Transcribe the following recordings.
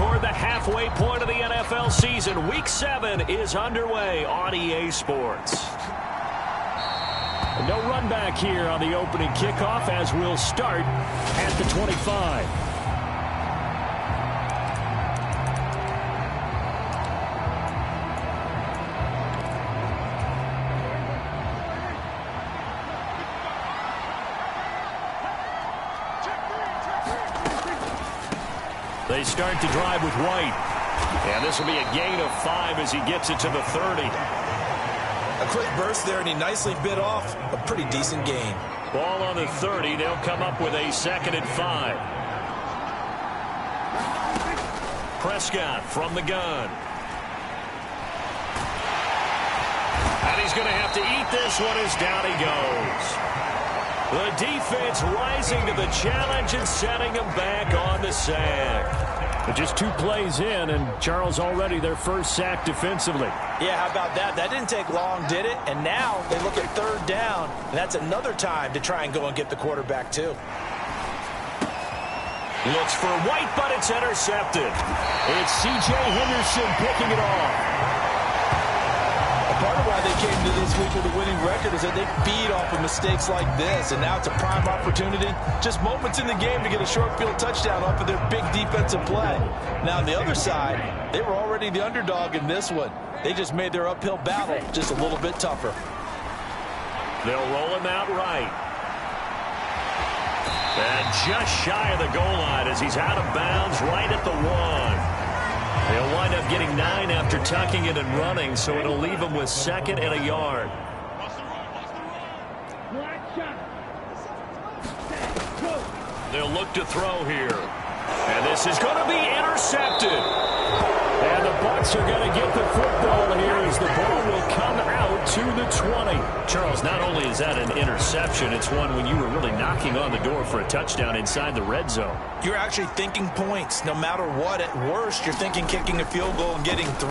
toward the halfway point of the NFL season. Week 7 is underway on EA Sports. No run back here on the opening kickoff as we'll start at the 25. They start to drive with White. And this will be a gain of 5 as he gets it to the 30. A quick burst there, and he nicely bit off a pretty decent gain. Ball on the 30. They'll come up with a 2nd and 5. Prescott from the gun. And he's going to have to eat this one as down he goes. The defense rising to the challenge and setting him back on the sack. Just 2 plays in, and Charles already their first sack defensively. Yeah, how about that? That didn't take long, did it? And now they look at 3rd down, and that's another time to try and go and get the quarterback, too. Looks for White, but it's intercepted. It's C.J. Henderson picking it off. Part of why they came to this week with a winning record is that they feed off of mistakes like this, and now it's a prime opportunity. Just moments in the game to get a short field touchdown off of their big defensive play. Now, on the other side, they were already the underdog in this one. They just made their uphill battle just a little bit tougher. They'll roll him out right. And just shy of the goal line as he's out of bounds right at the 1. They'll wind up getting 9 after tucking it and running, so it'll leave them with 2nd and a yard. They'll look to throw here. And this is going to be intercepted. And the Bucs are going to get the football here as the ball will come out to the 20. Charles, not only is that an interception, it's one when you were really knocking on the door for a touchdown inside the red zone. You're actually thinking points. No matter what, at worst, you're thinking kicking a field goal and getting 3.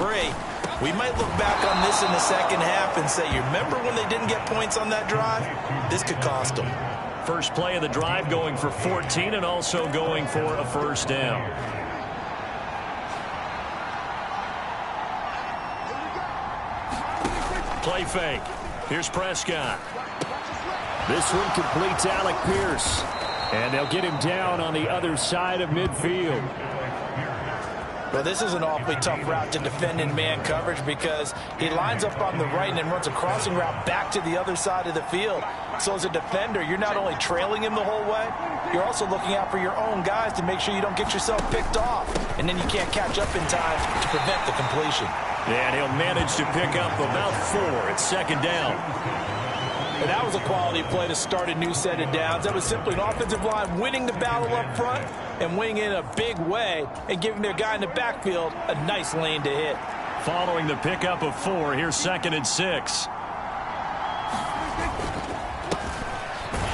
We might look back on this in the second half and say, you remember when they didn't get points on that drive? This could cost them. First play of the drive going for 14 and also going for a 1st down. Play fake. Here's Prescott. This one completes Alec Pierce. And they'll get him down on the other side of midfield. Well, this is an awfully tough route to defend in man coverage because he lines up on the right and then runs a crossing route back to the other side of the field. So as a defender, you're not only trailing him the whole way, you're also looking out for your own guys to make sure you don't get yourself picked off. And then you can't catch up in time to prevent the completion. And he'll manage to pick up about 4 at 2nd down. And that was a quality play to start a new set of downs. That was simply an offensive line winning the battle up front and winning in a big way and giving their guy in the backfield a nice lane to hit. Following the pickup of 4, here's 2nd and 6.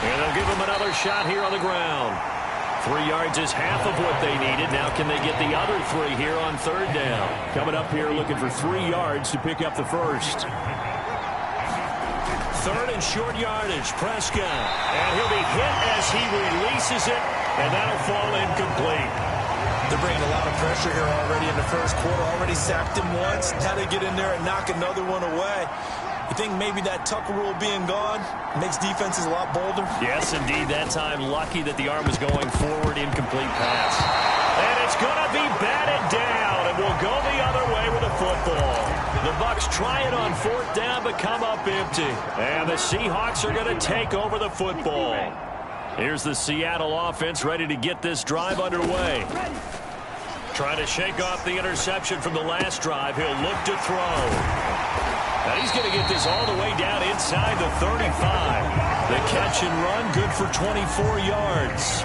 And they'll give him another shot here on the ground. 3 yards is half of what they needed. Now can they get the other 3 here on 3rd down? Coming up here looking for 3 yards to pick up the 1st. 3rd and short yardage, Prescott. And he'll be hit as he releases it, and that'll fall incomplete. They're bringing a lot of pressure here already in the first quarter. Already sacked him once. Now they get in there and knock another one away. You think maybe that Tucker rule being gone makes defenses a lot bolder? Yes, indeed. That time lucky that the arm was going forward, incomplete pass. And it's going to be batted down, and we'll go the other way with the football. The Bucs try it on 4th down, but come up empty. And the Seahawks are going to take over the football. Here's the Seattle offense ready to get this drive underway. Trying to shake off the interception from the last drive. He'll look to throw. And he's going to get this all the way down inside the 35. The catch and run, good for 24 yards.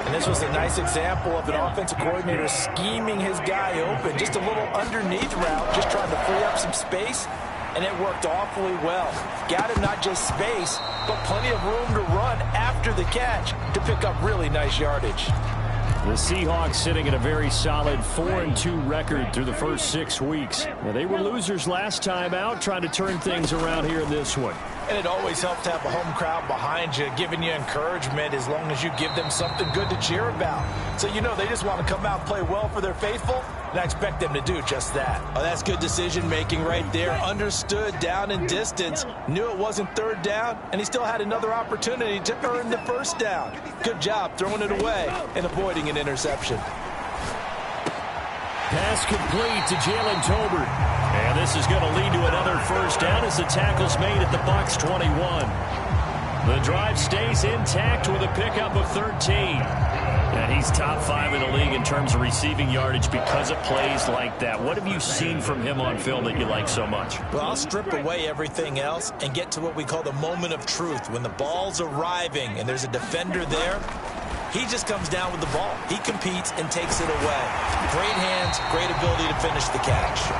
And this was a nice example of an offensive coordinator scheming his guy open. Just a little underneath route, just trying to free up some space, and it worked awfully well. Got him not just space, but plenty of room to run after the catch to pick up really nice yardage. The Seahawks sitting at a very solid 4-2 record through the first 6 weeks. Well, they were losers last time out, trying to turn things around here in this one. And it always helps to have a home crowd behind you, giving you encouragement as long as you give them something good to cheer about. So you know they just want to come out and play well for their faithful, and I expect them to do just that. Oh, that's good decision-making right there. Understood down and distance, knew it wasn't third down, and he still had another opportunity to earn the first down. Good job throwing it away and avoiding an interception. Pass complete to Jalen Tolbert. And this is going to lead to another first down as the tackle's made at the Bucs 21. The drive stays intact with a pickup of 13. And he's top 5 in the league in terms of receiving yardage because of plays like that. What have you seen from him on film that you like so much? Well, I'll strip away everything else and get to what we call the moment of truth. When the ball's arriving and there's a defender there, he just comes down with the ball. He competes and takes it away. Great hands, great ability to finish the catch.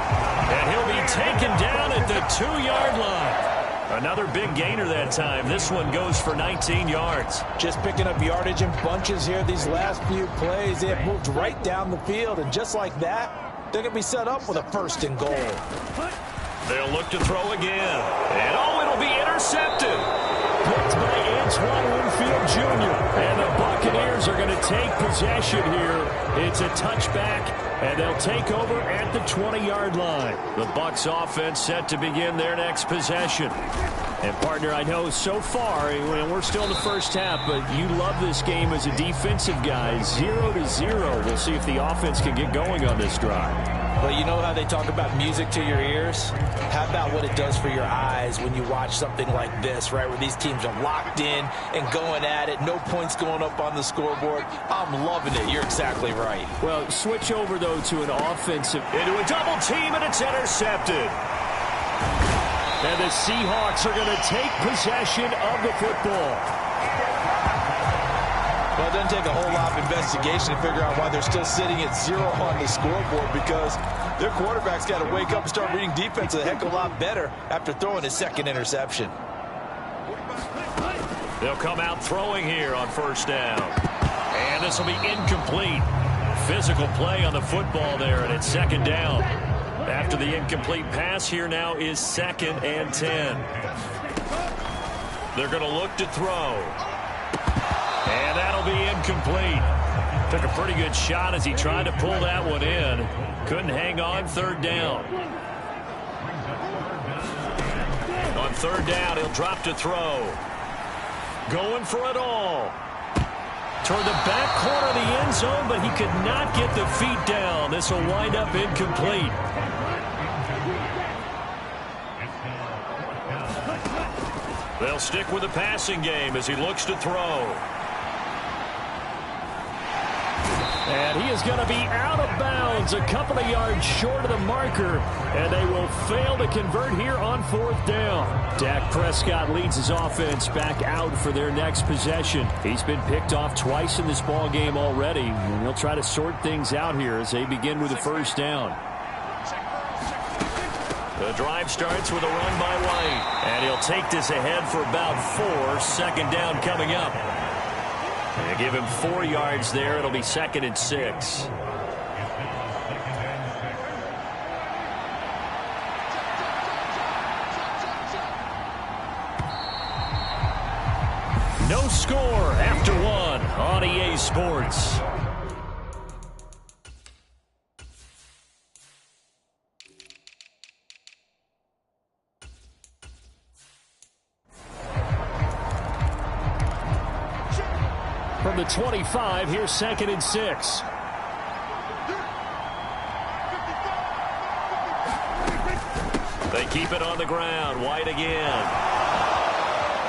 And he'll be taken down at the 2-yard line. Another big gainer that time. This one goes for 19 yards. Just picking up yardage in bunches here these last few plays. They have moved right down the field, and just like that, they're going to be set up with a 1st and goal. They'll look to throw again. And it'll be intercepted. Picked by Antoine Winfield Jr. And the Buccaneers are going to take possession here. It's a touchback, and they'll take over at the 20-yard line. The Bucs offense set to begin their next possession. And, partner, I know so far, and we're still in the first half, but you love this game as a defensive guy. 0-0. We'll see if the offense can get going on this drive. Well, you know how they talk about music to your ears? How about what it does for your eyes when you watch something like this, right, where these teams are locked in and going at it, no points going up on the scoreboard? I'm loving it. You're exactly right. Well, switch over, though, to an offensive. Into a double team, and it's intercepted. And the Seahawks are going to take possession of the football. Well, it doesn't take a whole lot of investigation to figure out why they're still sitting at 0 on the scoreboard, because their quarterback's got to wake up and start reading defense a heck of a lot better after throwing his 2nd interception. They'll come out throwing here on 1st down. And this will be incomplete. Physical play on the football there, and it's 2nd down. After the incomplete pass, here now is 2nd and 10. They're going to look to throw. And that'll be incomplete. Took a pretty good shot as he tried to pull that one in. Couldn't hang on. 3rd down. On 3rd down, he'll drop to throw. Going for it all. Toward the back corner of the end zone, but he could not get the feet down. This will wind up incomplete. They'll stick with the passing game as he looks to throw. And he is going to be out of bounds, a couple of yards short of the marker, and they will fail to convert here on 4th down. Dak Prescott leads his offense back out for their next possession. He's been picked off twice in this ball game already, and he'll try to sort things out here as they begin with the 1st down. The drive starts with a run by White, and he'll take this ahead for about 4. 2nd down coming up. They give him 4 yards there. It'll be 2nd and 6. No score after 1 on EA Sports. From the 25, here's 2nd and 6. They keep it on the ground. White again.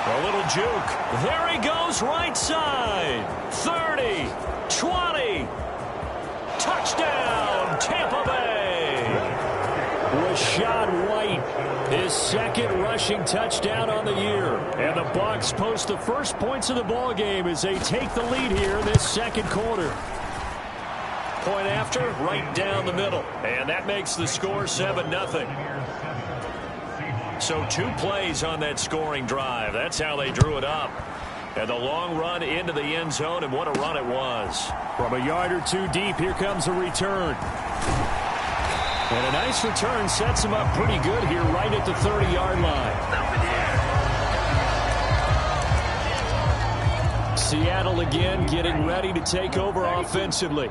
A little juke. There he goes, right side. 30, 20. Touchdown, Tampa Bay. Rachaad White, his 2nd rushing touchdown on the year. And the Bucs post the first points of the ball game as they take the lead here in this 2nd quarter. Point after, right down the middle. And that makes the score 7-0. So 2 plays on that scoring drive. That's how they drew it up. And the long run into the end zone, and what a run it was. From a yard or 2 deep, here comes a return. And a nice return sets him up pretty good here right at the 30-yard line. Seattle again getting ready to take over offensively.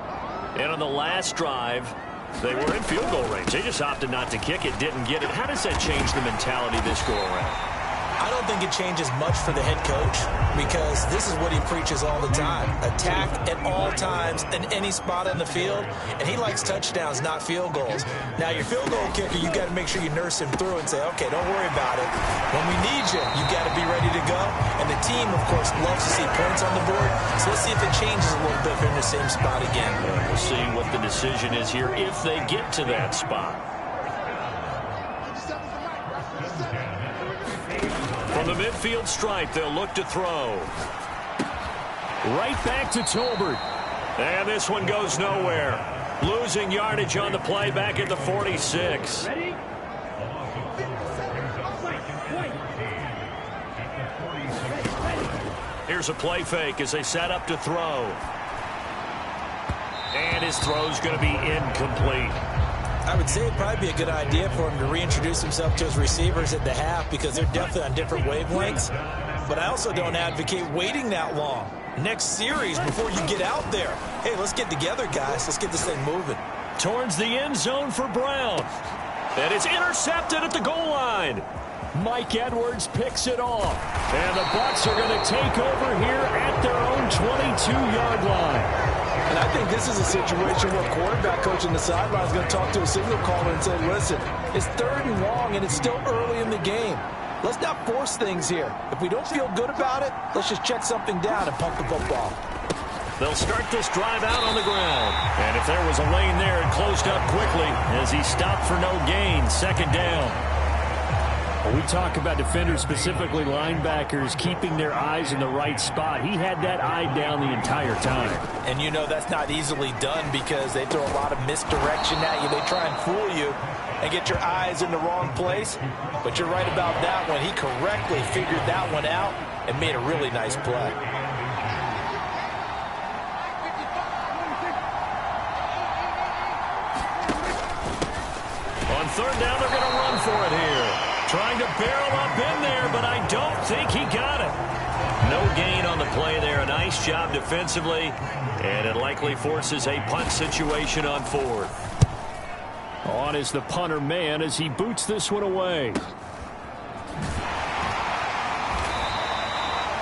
And on the last drive, they were in field goal range. They just opted not to kick it, didn't get it. How does that change the mentality this go around? I don't think it changes much for the head coach because this is what he preaches all the time. Attack at all times in any spot on the field, and he likes touchdowns, not field goals. Now, your field goal kicker, you got to make sure you nurse him through and say, okay, don't worry about it. When we need you, you got to be ready to go. And the team, of course, loves to see points on the board. So let's see if it changes a little bit if they're in the same spot again. We'll see what the decision is here if they get to that spot. From the midfield stripe, they'll look to throw. Right back to Tolbert. And this one goes nowhere. Losing yardage on the play back at the 46. Here's a play fake as they set up to throw. And his throw's going to be incomplete. I would say it'd probably be a good idea for him to reintroduce himself to his receivers at the half because they're definitely on different wavelengths. But I also don't advocate waiting that long. Next series before you get out there. Hey, let's get together, guys. Let's get this thing moving. Towards the end zone for Brown. And it's intercepted at the goal line. Mike Edwards picks it off. And the Bucs are going to take over here at their own 22-yard line. And I think this is a situation where a quarterback coach on the sideline is going to talk to a signal caller and say, listen, it's 3rd and long and it's still early in the game. Let's not force things here. If we don't feel good about it, let's just check something down and pump the football. They'll start this drive out on the ground. And if there was a lane there, it closed up quickly as he stopped for no gain. 2nd down. When we talk about defenders, specifically linebackers, keeping their eyes in the right spot. He had that eye down the entire time. And you know that's not easily done because they throw a lot of misdirection at you. They try and fool you and get your eyes in the wrong place. But you're right about that one. He correctly figured that one out and made a really nice play. On 3rd down, they're going to run for it here. Trying to barrel up in there, but I don't think he got it. No gain on the play there. A nice job defensively, and it likely forces a punt situation on 4th. On is the punter man as he boots this one away.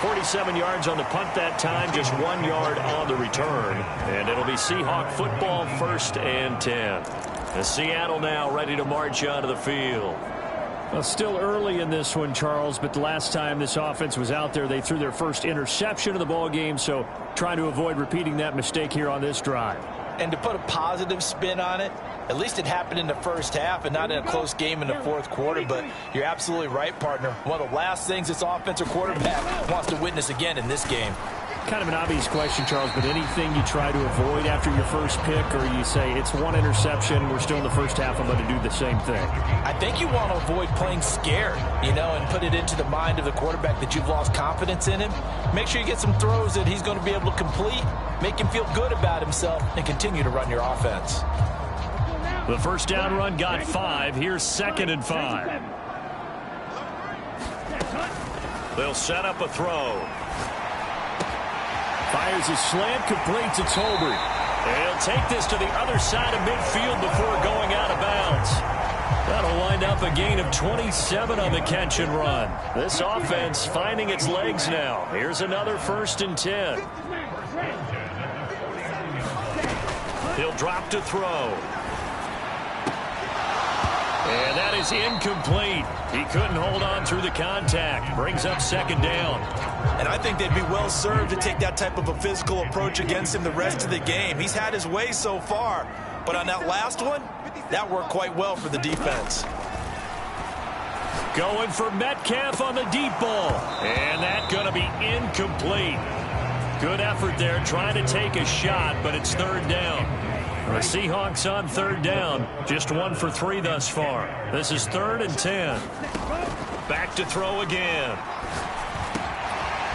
47 yards on the punt that time, just 1 yard on the return. And it'll be Seahawk football, 1st and 10. And Seattle now ready to march onto the field. Well, still early in this one, Charles, but the last time this offense was out there, they threw their first interception of the ball game, so trying to avoid repeating that mistake here on this drive. And to put a positive spin on it, at least it happened in the first half and not in a close game in the 4th quarter, but you're absolutely right, partner. One of the last things this offensive quarterback wants to witness again in this game. Kind of an obvious question, Charles, but anything you try to avoid after your first pick, or you say it's 1 interception, we're still in the first half, I'm going to do the same thing? I think you want to avoid playing scared, you know, and put it into the mind of the quarterback that you've lost confidence in him. Make sure you get some throws that he's going to be able to complete, make him feel good about himself, and continue to run your offense. The first down run got 5. Here's 2nd and 5. They'll set up a throw. Fires a slant complete to Tolbert. He'll take this to the other side of midfield before going out of bounds. That'll wind up a gain of 27 on the catch and run. This offense finding its legs now. Here's another 1st and 10. He'll drop to throw. And that is incomplete. He couldn't hold on through the contact. Brings up 2nd down. And I think they'd be well served to take that type of a physical approach against him the rest of the game. He's had his way so far. But on that last one, that worked quite well for the defense. Going for Metcalf on the deep ball. And that's going to be incomplete. Good effort there trying to take a shot, but it's 3rd down. The Seahawks on 3rd down. Just 1 for 3 thus far. This is 3rd and 10. Back to throw again.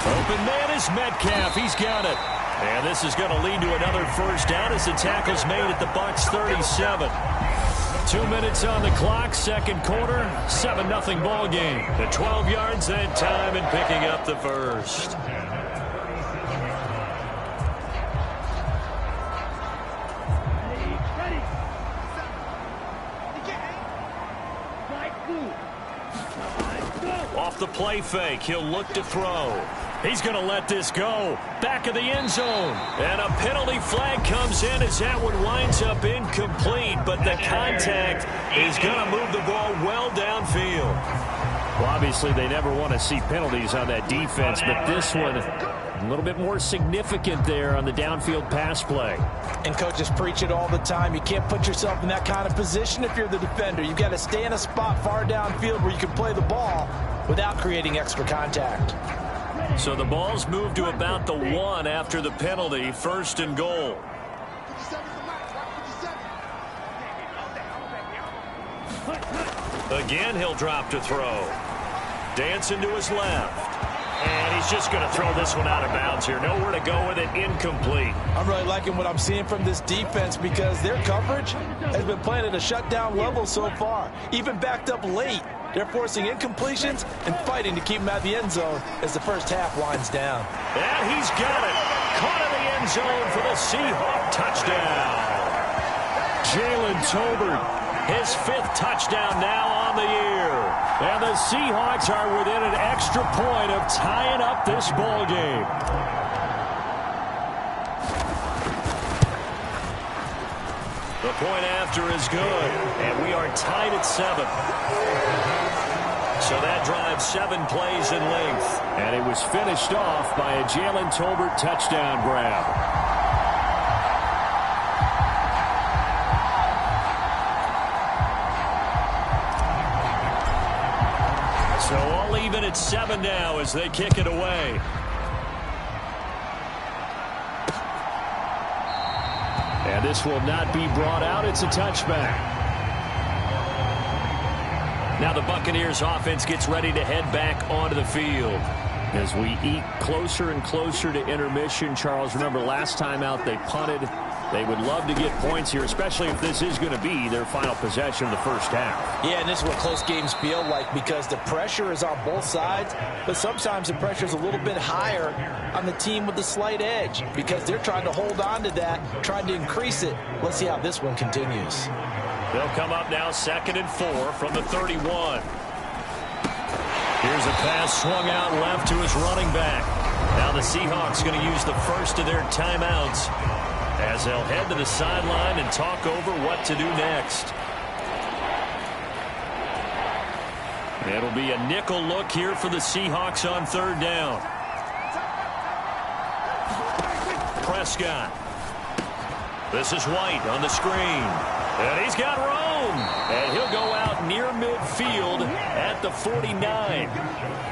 Open man is Metcalf. He's got it. And this is going to lead to another 1st down as the tackle's made at the Bucs 37. 2 minutes on the clock, 2nd quarter, 7-0 ball game. The 12 yards that time and picking up the 1st. off the play fake. He'll look to throw. He's going to let this go. Back of the end zone. And a penalty flag comes in as that one winds up incomplete. But the contact is going to move the ball well downfield. Well, obviously, they never want to see penalties on that defense. But this one, a little bit more significant there on the downfield pass play. And coaches preach it all the time. You can't put yourself in that kind of position if you're the defender. You've got to stay in a spot far downfield where you can play the ball without creating extra contact. So the ball's moved to about the 1 after the penalty. 1st and goal. Again, he'll drop to throw. Dancing to his left. And he's just going to throw this one out of bounds here. Nowhere to go with it. Incomplete. I'm really liking what I'm seeing from this defense because their coverage has been playing at a shutdown level so far. Even backed up late. They're forcing incompletions and fighting to keep them out of the end zone as the first half winds down. And he's got it. Caught in the end zone for the Seahawk touchdown. Jalen Tolbert, his 5th touchdown now on the year. And the Seahawks are within an extra point of tying up this ball game. The point after is good, and we are tied at 7. So that drives 7 plays in length. And it was finished off by a Jalen Tolbert touchdown grab. So all even at 7 now as they kick it away. And this will not be brought out. It's a touchback. Now the Buccaneers offense gets ready to head back onto the field. As we eke closer and closer to intermission, Charles, remember last time out they punted. They would love to get points here, especially if this is going to be their final possession of the first half. Yeah, and this is what close games feel like because the pressure is on both sides, but sometimes the pressure is a little bit higher on the team with the slight edge because they're trying to hold on to that, trying to increase it. Let's see how this one continues. They'll come up now 2nd and 4 from the 31. Here's a pass swung out left to his running back. Now the Seahawks going to use the first of their timeouts as they'll head to the sideline and talk over what to do next. It'll be a nickel look here for the Seahawks on 3rd down. Prescott. This is White on the screen. And he's got room. And he'll go out near midfield at the 49.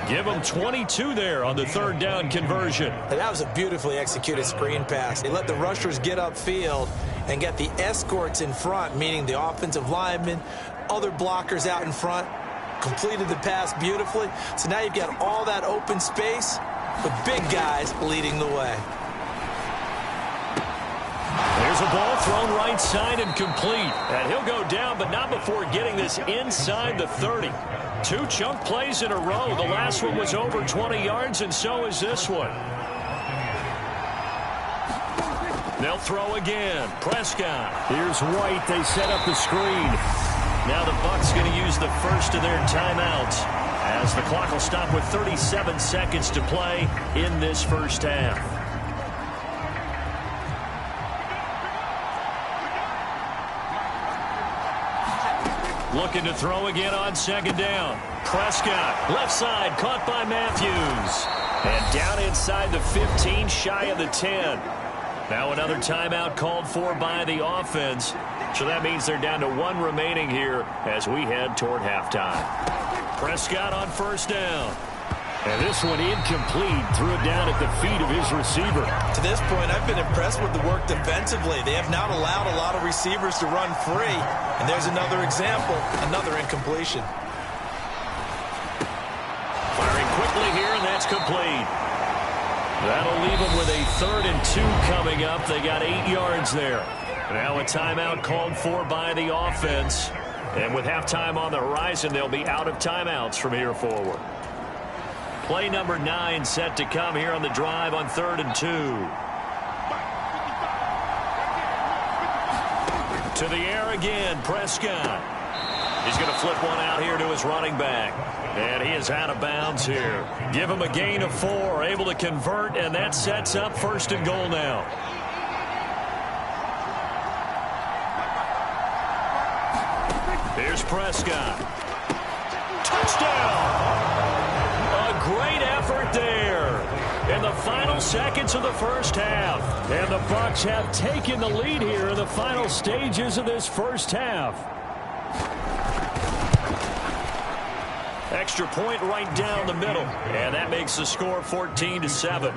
Give him 22 there on the 3rd down conversion. And that was a beautifully executed screen pass. They let the rushers get upfield and get the escorts in front, meaning the offensive linemen, other blockers out in front, completed the pass beautifully. So now you've got all that open space with big guys leading the way. There's a ball thrown right side and complete. And he'll go down, but not before getting this inside the 30. 2 chunk plays in a row. The last one was over 20 yards, and so is this one. They'll throw again. Prescott. Here's White. They set up the screen. Now the Bucs going to use the first of their timeouts as the clock will stop with 37 seconds to play in this first half. Looking to throw again on 2nd down. Prescott, left side, caught by Matthews. And down inside the 15, shy of the 10. Now another timeout called for by the offense. So that means they're down to 1 remaining here as we head toward halftime. Prescott on 1st down. And this one incomplete. Threw it down at the feet of his receiver. To this point, I've been impressed with the work defensively. They have not allowed a lot of receivers to run free. And there's another example, another incompletion. Firing quickly here, and that's complete. That'll leave them with a 3rd and 2 coming up. They got 8 yards there. Now a timeout called for by the offense. And with halftime on the horizon, they'll be out of timeouts from here forward. Play number 9 set to come here on the drive on 3rd and 2. To the air again, Prescott. He's going to flip one out here to his running back. And he is out of bounds here. Give him a gain of 4, able to convert, and that sets up 1st and goal now. Here's Prescott. Touchdown! A great effort there in the final seconds of the first half. And the Bucs have taken the lead here in the final stages of this first half. Extra point right down the middle. And that makes the score 14-7.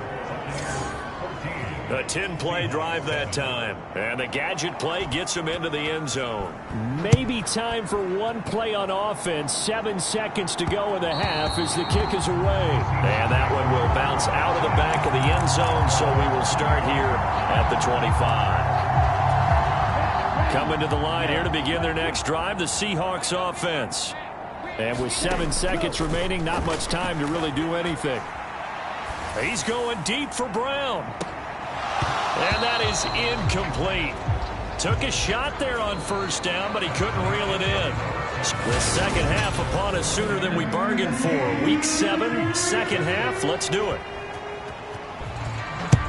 A 10-play drive that time. And the gadget play gets him into the end zone. Maybe time for one play on offense. 7 seconds to go in the half as the kick is away. And that one will bounce out of the back of the end zone, so we will start here at the 25. Coming to the line here to begin their next drive, the Seahawks offense. And with 7 seconds remaining, not much time to really do anything. He's going deep for Brown. And that is incomplete. Took a shot there on 1st down, but he couldn't reel it in. The second half upon us sooner than we bargained for. Week 7, second half. Let's do it.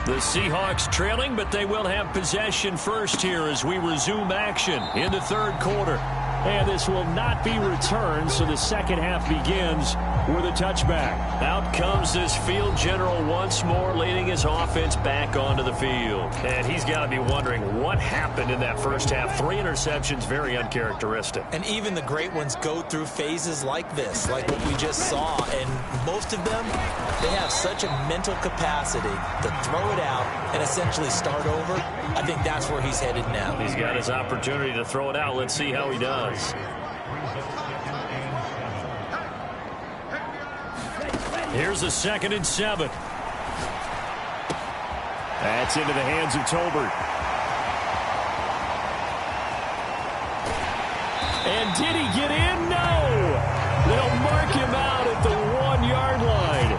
The Seahawks trailing, but they will have possession first here as we resume action in the 3rd quarter. And this will not be returned, so the second half begins with a touchback. Out comes this field general once more, leading his offense back onto the field. And he's got to be wondering what happened in that first half. 3 interceptions, very uncharacteristic. And even the great ones go through phases like this, like what we just saw. And most of them, they have such a mental capacity to throw it out and essentially start over. I think that's where he's headed now. He's got his opportunity to throw it out. Let's see how he does. Here's a 2nd and 7. That's into the hands of Tolbert. And did he get in? No! They'll mark him out at the 1-yard line.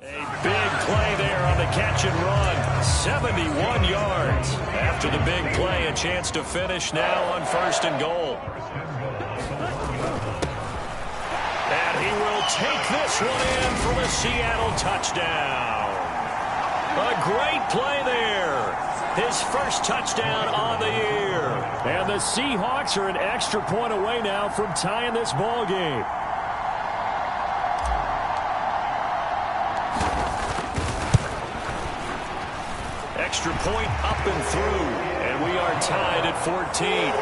A big play there on the catch and run. 71 yards. After the big play, a chance to finish now on 1st and goal. And he will take this one in for the Seattle touchdown. A great play there. His first touchdown on the year. And the Seahawks are an extra point away now from tying this ball game. Extra point up and through, and we are tied at 14.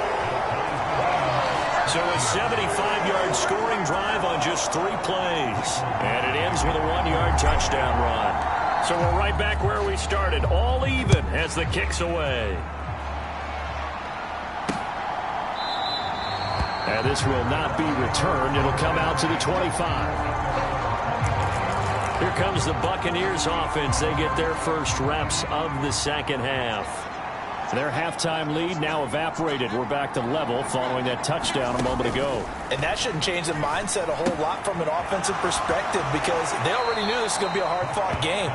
So a 75-yard scoring drive on just 3 plays. And it ends with a 1-yard touchdown run. So we're right back where we started, all even as the kick's away. And this will not be returned. It'll come out to the 25. Here comes the Buccaneers offense. They get their first reps of the second half. Their halftime lead now evaporated. We're back to level following that touchdown a moment ago. And that shouldn't change the mindset a whole lot from an offensive perspective because they already knew this was going to be a hard-fought game.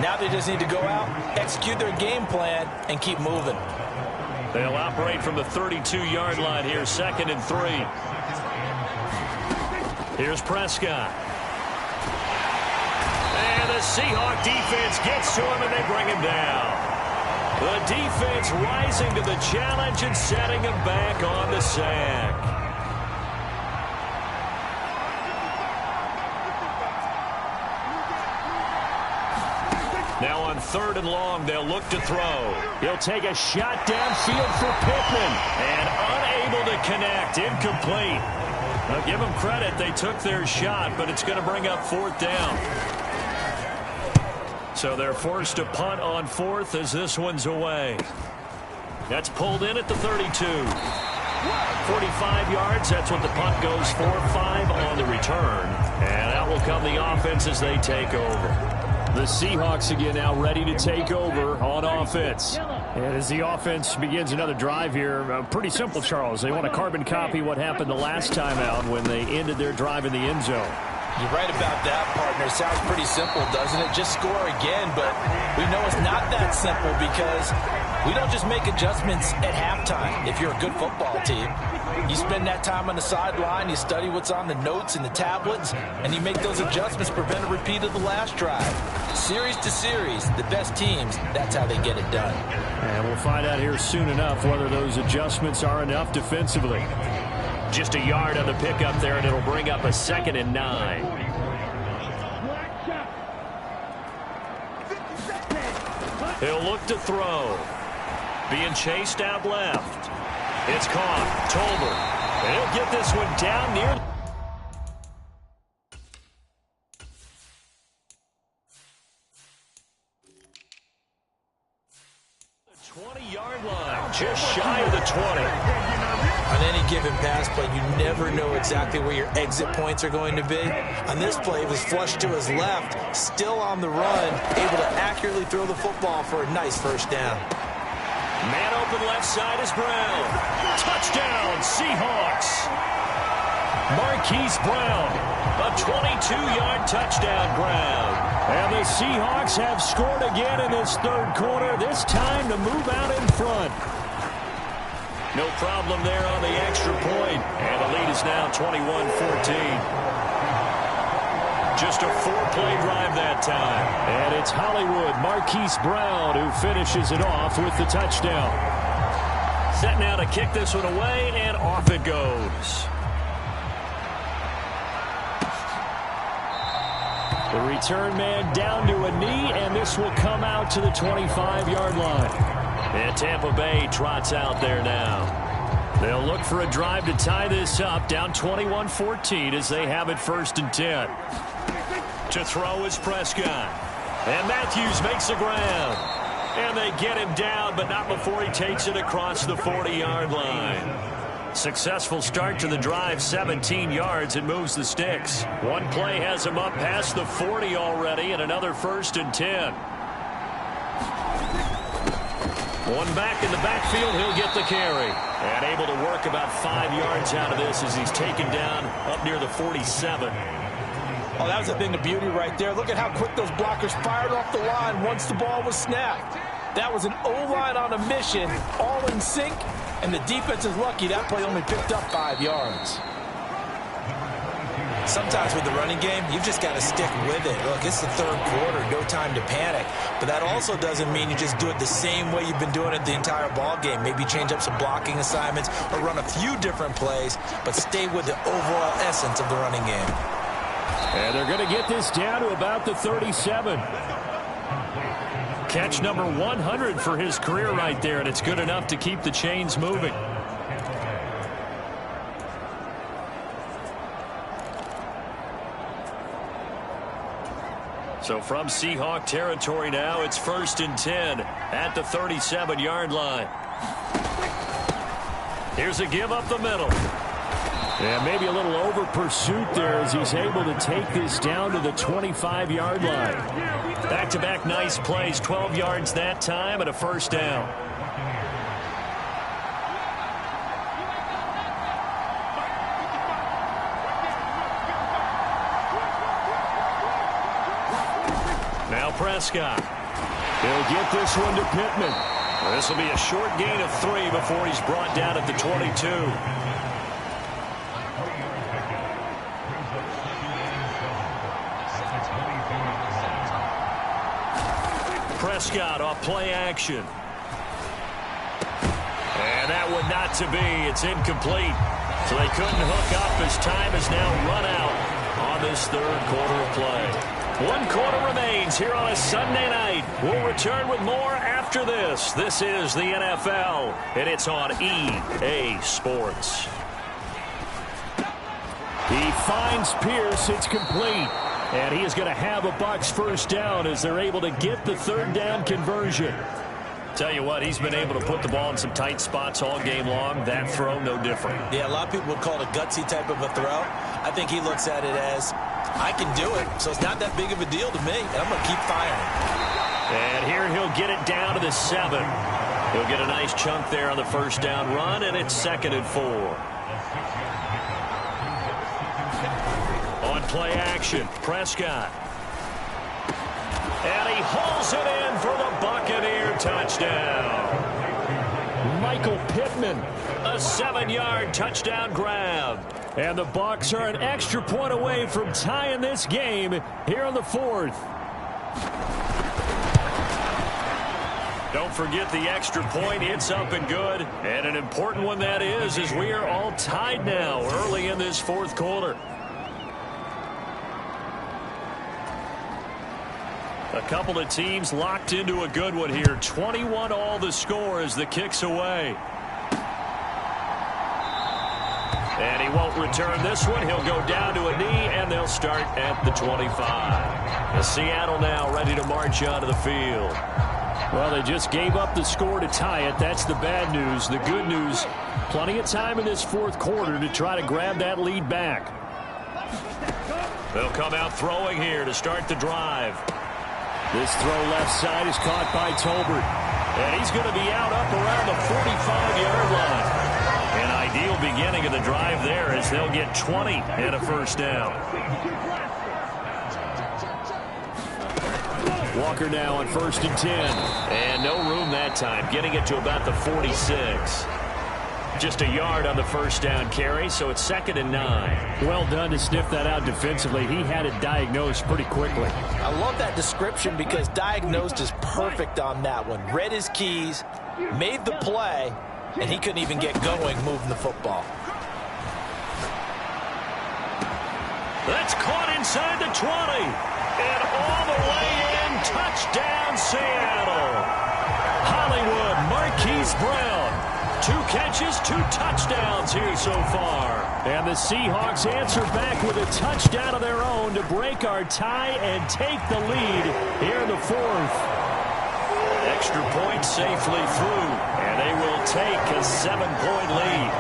Now they just need to go out, execute their game plan, and keep moving. They'll operate from the 32-yard line here, 2nd and 3. Here's Prescott. And the Seahawk defense gets to him, and they bring him down. The defense rising to the challenge and setting him back on the sack. Now on 3rd and long, they'll look to throw. He'll take a shot downfield for Pittman. And unable to connect. Incomplete. Now give them credit. They took their shot, but it's going to bring up 4th down. So they're forced to punt on 4th as this one's away. That's pulled in at the 32. 45 yards, that's what the punt goes for. 5 on the return. And out will come the offense as they take over. The Seahawks again now ready to take over on offense. And as the offense begins another drive here, pretty simple, Charles. They want to carbon copy what happened the last time out when they ended their drive in the end zone. You're right about that, partner. Sounds pretty simple, doesn't it? Just score again, but we know it's not that simple because we don't just make adjustments at halftime if you're a good football team. You spend that time on the sideline, you study what's on the notes and the tablets, and you make those adjustments to prevent a repeat of the last drive. Series to series, the best teams, that's how they get it done. And we'll find out here soon enough whether those adjustments are enough defensively. Just a yard on the pickup there, and it'll bring up a 2nd and 9. He'll look to throw. Being chased out left. It's caught. Tolbert. And he'll get this one down near the 20-yard line. Just shy of the 20. On any given pass play, you never know exactly where your exit points are going to be. On this play, it was flushed to his left, still on the run, able to accurately throw the football for a nice first down. Man open left side is Brown. Touchdown, Seahawks. Marquise Brown, a 22-yard touchdown ground. And the Seahawks have scored again in this third quarter, this time to move out in front. No problem there on the extra point. And the lead is now 21-14. Just a 4-play drive that time. And it's Hollywood Marquise Brown who finishes it off with the touchdown. Set now to kick this one away, and off it goes. The return man down to a knee, and this will come out to the 25-yard line. And Tampa Bay trots out there now. They'll look for a drive to tie this up, down 21-14 as they have it 1st and 10. To throw is Prescott. And Matthews makes the ground. And they get him down, but not before he takes it across the 40-yard line. Successful start to the drive, 17 yards, and moves the sticks. One play has him up past the 40 already, and another 1st and 10. One back in the backfield, he'll get the carry. And able to work about 5 yards out of this as he's taken down up near the 47. Oh, that was a thing of beauty right there. Look at how quick those blockers fired off the line once the ball was snapped. That was an O-line on a mission, all in sync, and the defense is lucky that play only picked up 5 yards. Sometimes with the running game, you've just got to stick with it. Look, it's the third quarter, no time to panic. But that also doesn't mean you just do it the same way you've been doing it the entire ball game. Maybe change up some blocking assignments or run a few different plays, but stay with the overall essence of the running game. And they're going to get this down to about the 37. Catch number 100 for his career right there, and it's good enough to keep the chains moving. So from Seahawk territory now, it's 1st and 10 at the 37-yard line. Here's a give up the middle. And maybe a little over pursuit there as he's able to take this down to the 25-yard line. Back-to-back nice plays, 12 yards that time and a 1st down. Now Prescott. He'll get this one to Pittman. This will be a short gain of 3 before he's brought down at the 22. Prescott off play action. And that one not to be. It's incomplete. So they couldn't hook up as time has now run out on this third quarter of play. 1 quarter remains here on a Sunday night. We'll return with more after this. This is the NFL, and it's on EA Sports. He finds Pierce. It's complete. And he is going to have a Bucs 1st down as they're able to get the 3rd down conversion. Tell you what, he's been able to put the ball in some tight spots all game long. That throw, no different. Yeah, a lot of people would call it a gutsy type of a throw. I think he looks at it as, I can do it, so it's not that big of a deal to me, and I'm going to keep firing. And here he'll get it down to the 7. He'll get a nice chunk there on the 1st down run, and it's 2nd and 4. Play action. Prescott. And he hauls it in for the Buccaneer touchdown. Michael Pittman. A 7-yard touchdown grab. And the Bucs are an extra point away from tying this game here in the fourth. Don't forget the extra point. It's up and good. And an important one that is, as we are all tied now early in this fourth quarter. A couple of teams locked into a good one here. 21 all the score as the kick's away. And he won't return this one. He'll go down to a knee, and they'll start at the 25. The Seattle now ready to march onto the field. Well, they just gave up the score to tie it. That's the bad news. The good news, plenty of time in this fourth quarter to try to grab that lead back. They'll come out throwing here to start the drive. This throw left side is caught by Tolbert. And he's going to be out up around the 45-yard line. An ideal beginning of the drive there as they'll get 20 and a first down. Walker now on 1st and 10. And no room that time, getting it to about the 46. Just a yard on the first down carry, so it's 2nd and 9. Well done to sniff that out defensively. He had it diagnosed pretty quickly. I love that description because diagnosed is perfect on that one. Read his keys, made the play, and he couldn't even get going moving the football. That's caught inside the 20. And all the way in, touchdown Seattle. Hollywood Marquise Brown. 2 catches, 2 touchdowns here so far. And the Seahawks answer back with a touchdown of their own to break our tie and take the lead here in the fourth. Extra point safely through, and they will take a 7-point lead.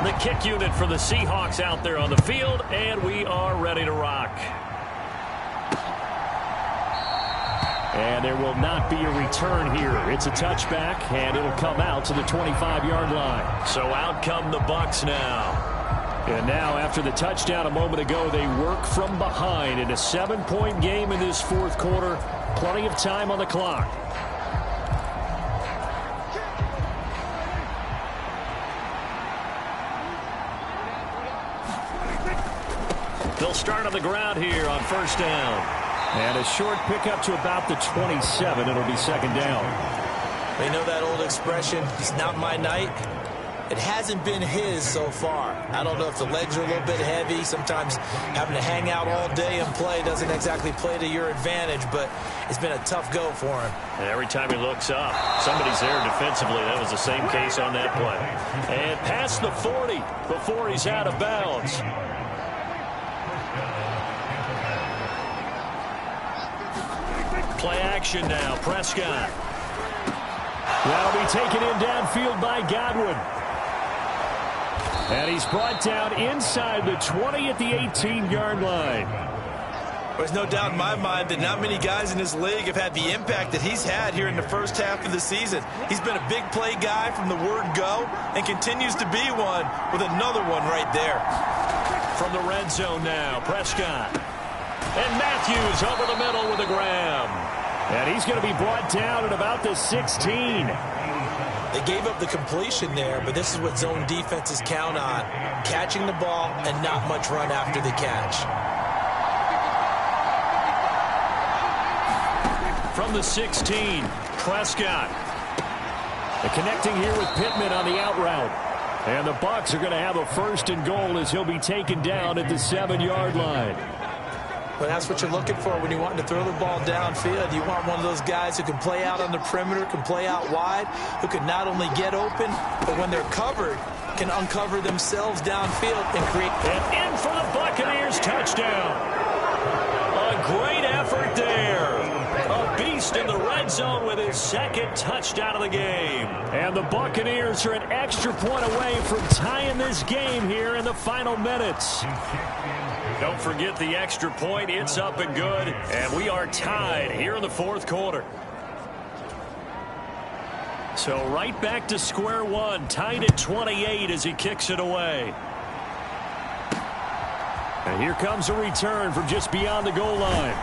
The kick unit for the Seahawks out there on the field, and we are ready to rock. And there will not be a return here. It's a touchback, and it'll come out to the 25-yard line. So out come the Bucs now. And now, after the touchdown a moment ago, they work from behind in a 7-point game in this fourth quarter. Plenty of time on the clock. They'll start on the ground here on first down. And a short pickup to about the 27. It'll be 2nd down. They know that old expression, it's not my night. It hasn't been his so far. I don't know if the legs are a little bit heavy. Sometimes having to hang out all day and play doesn't exactly play to your advantage, but it's been a tough go for him. And every time he looks up, somebody's there defensively. That was the same case on that play. And past the 40 before he's out of bounds. Play action now. Prescott. That'll be taken in downfield by Godwin. And he's brought down inside the 20 at the 18-yard line. There's no doubt in my mind that not many guys in this league have had the impact that he's had here in the first half of the season. He's been a big play guy from the word go and continues to be one with another one right there. From the red zone now, Prescott. And Matthews over the middle with a grab. And he's going to be brought down at about the 16. They gave up the completion there, but this is what zone defenses count on. Catching the ball and not much run after the catch. From the 16, Prescott. Connecting here with Pittman on the out route. And the Bucs are going to have a 1st and goal as he'll be taken down at the 7-yard line. But that's what you're looking for when you're wanting to throw the ball downfield. You want one of those guys who can play out on the perimeter, can play out wide, who can not only get open, but when they're covered, can uncover themselves downfield and create. And in for the Buccaneers touchdown. A great effort there. A beast in the red zone with his 2nd touchdown of the game. And the Buccaneers are an extra point away from tying this game here in the final minutes. Don't forget the extra point. It's up and good. And we are tied here in the fourth quarter. So right back to square one, tied at 28 as he kicks it away. And here comes a return from just beyond the goal line.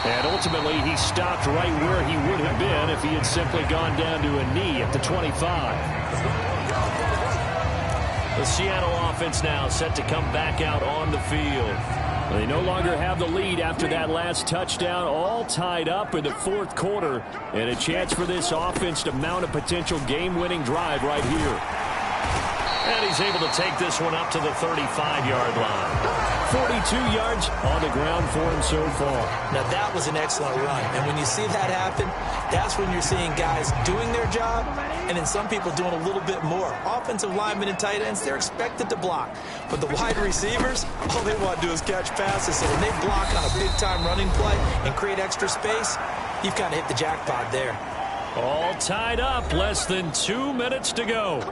And ultimately, he stopped right where he would have been if he had simply gone down to a knee at the 25. The Seattle offense now set to come back out on the field. They no longer have the lead after that last touchdown, all tied up in the fourth quarter, and a chance for this offense to mount a potential game-winning drive right here. And he's able to take this one up to the 35-yard line. 42 yards on the ground for him so far. Now, that was an excellent run. And when you see that happen, that's when you're seeing guys doing their job and then some people doing a little bit more. Offensive linemen and tight ends, they're expected to block. But the wide receivers, all they want to do is catch passes. So when they block on a big-time running play and create extra space, you've kind of hit the jackpot there. All tied up, less than 2 minutes to go.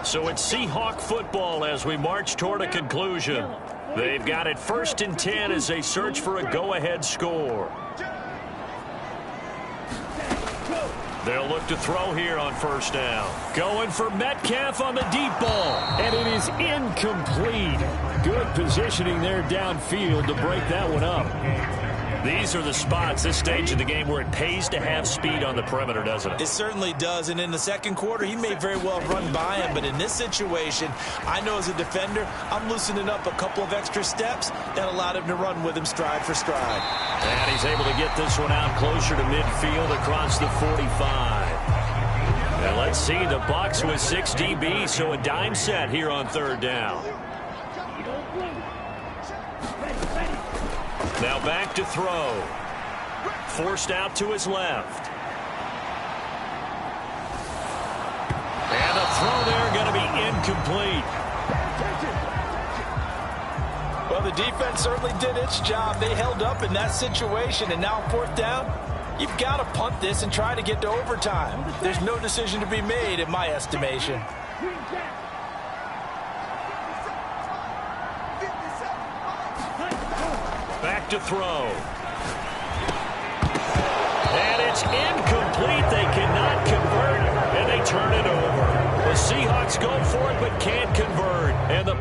So it's Seahawk football as we march toward a conclusion. They've got it 1st and 10 as they search for a go-ahead score. They'll look to throw here on 1st down. Going for Metcalf on the deep ball. And it is incomplete. Good positioning there downfield to break that one up. These are the spots, this stage of the game, where it pays to have speed on the perimeter, doesn't it? It certainly does, and in the second quarter, he may very well run by him, but in this situation, I know as a defender, I'm loosening up a couple of extra steps that allowed him to run with him stride for stride. And he's able to get this one out closer to midfield across the 45. And let's see, the Bucs with 6 DBs, so a dime set here on 3rd down. Now back to throw. Forced out to his left. And the throw there going to be incomplete. Well, the defense certainly did its job. They held up in that situation, and now 4th down, you've got to punt this and try to get to overtime. There's no decision to be made in my estimation. Back to throw. And it's incomplete. They cannot convert, and they turn it over. The Seahawks go for it, but can't convert. And the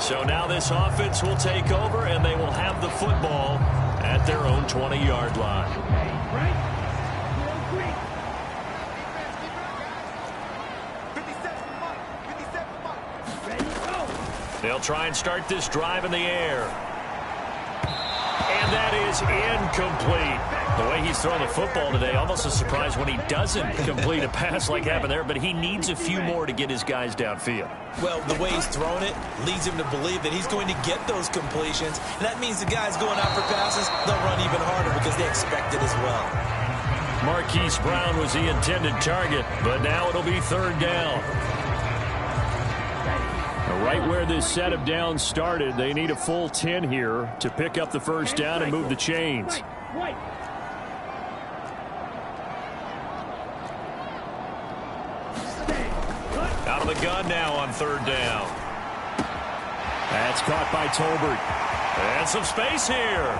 So now this offense will take over, and they will have the football at their own 20-yard line. They'll try and start this drive in the air. And that is incomplete. The way he's throwing the football today, almost a surprise when he doesn't complete a pass like happened there, but he needs a few more to get his guys downfield. Well, the way he's thrown it leads him to believe that he's going to get those completions, and that means the guys going out for passes, they'll run even harder because they expect it as well. Marquise Brown was the intended target, but now it'll be 3rd down. Right where this set of downs started, they need a full 10 here to pick up the 1st down and move the chains. Out of the gun now on 3rd down. That's caught by Tolbert. And some space here.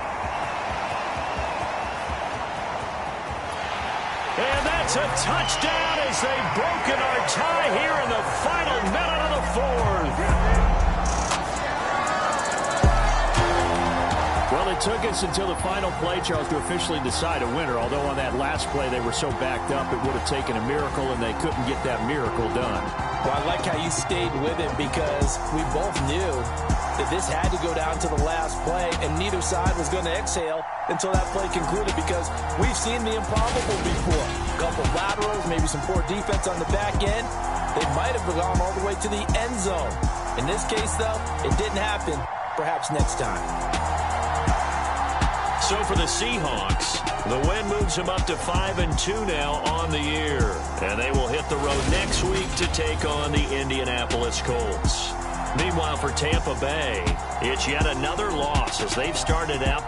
And that's a touchdown as they've broken our tie here in the final minute of the 4th. Well, it took us until the final play, Charles, to officially decide a winner, although on that last play they were so backed up it would have taken a miracle, and they couldn't get that miracle done. Well, I like how you stayed with it because we both knew that this had to go down to the last play, and neither side was going to exhale until that play concluded because we've seen the improbable before. A couple laterals, maybe some poor defense on the back end. They might have gone all the way to the end zone. In this case, though, it didn't happen. Perhaps next time. So for the Seahawks, the win moves them up to 5-2 now on the year. And they will hit the road next week to take on the Indianapolis Colts. Meanwhile, for Tampa Bay, it's yet another loss as they've started out